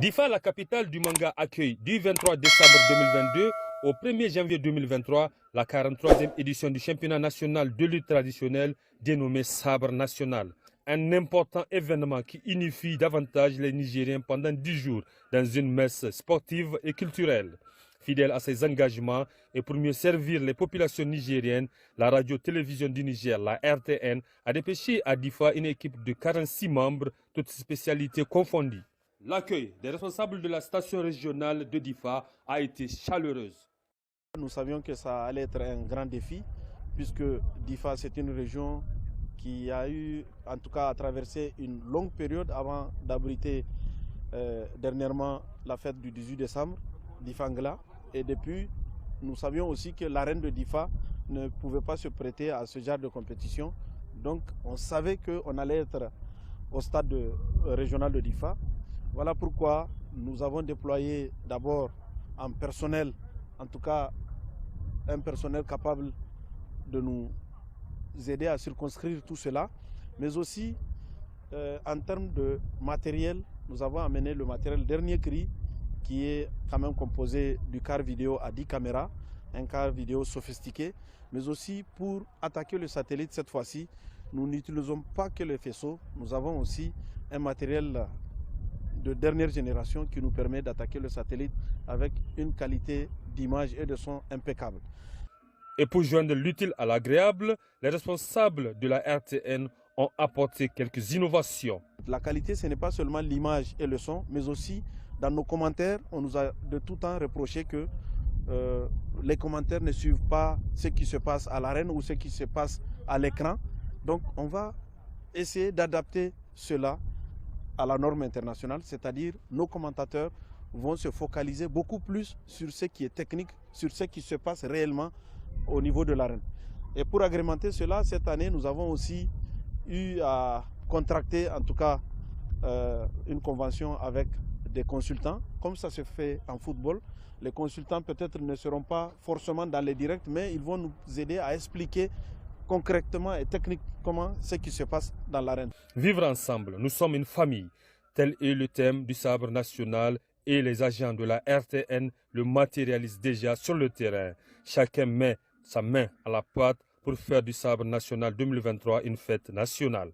Difa, la capitale du manga, accueille du 23 décembre 2022 au 1er janvier 2023 la 43e édition du championnat national de lutte traditionnelle dénommé Sabre National. Un important événement qui unifie davantage les Nigériens pendant 10 jours dans une messe sportive et culturelle. Fidèle à ses engagements et pour mieux servir les populations nigériennes, la radio-télévision du Niger, la RTN, a dépêché à Difa une équipe de 46 membres, toutes spécialités confondues. L'accueil des responsables de la station régionale de Difa a été chaleureuse. Nous savions que ça allait être un grand défi, puisque Difa, c'est une région qui a eu, en tout cas, à traverser une longue période avant d'abriter dernièrement la fête du 18 décembre, Difa Ngla. Et depuis, nous savions aussi que l'arène de Difa ne pouvait pas se prêter à ce genre de compétition. Donc, on savait qu'on allait être au stade régional de Difa. Voilà pourquoi nous avons déployé d'abord un personnel, en tout cas un personnel capable de nous aider à circonscrire tout cela, mais aussi en termes de matériel, nous avons amené le matériel dernier cri qui est quand même composé du car vidéo à 10 caméras, un car vidéo sophistiqué, mais aussi pour attaquer le satellite cette fois-ci, nous n'utilisons pas que les faisceaux, nous avons aussi un matériel de dernière génération qui nous permet d'attaquer le satellite avec une qualité d'image et de son impeccable. Et pour joindre l'utile à l'agréable, les responsables de la RTN ont apporté quelques innovations. La qualité, ce n'est pas seulement l'image et le son, mais aussi dans nos commentaires, on nous a de tout temps reproché que les commentaires ne suivent pas ce qui se passe à l'arène ou ce qui se passe à l'écran. Donc on va essayer d'adapter cela à la norme internationale, c'est-à-dire nos commentateurs vont se focaliser beaucoup plus sur ce qui est technique, sur ce qui se passe réellement au niveau de l'arène. Et pour agrémenter cela, cette année, nous avons aussi eu à contracter, en tout cas, une convention avec des consultants, comme ça se fait en football. Les consultants peut-être ne seront pas forcément dans les directs, mais ils vont nous aider à expliquer concrètement et techniquement ce qui se passe dans l'arène. Vivre ensemble, nous sommes une famille. Tel est le thème du Sabre national et les agents de la RTN le matérialisent déjà sur le terrain. Chacun met sa main à la pâte pour faire du Sabre national 2023 une fête nationale.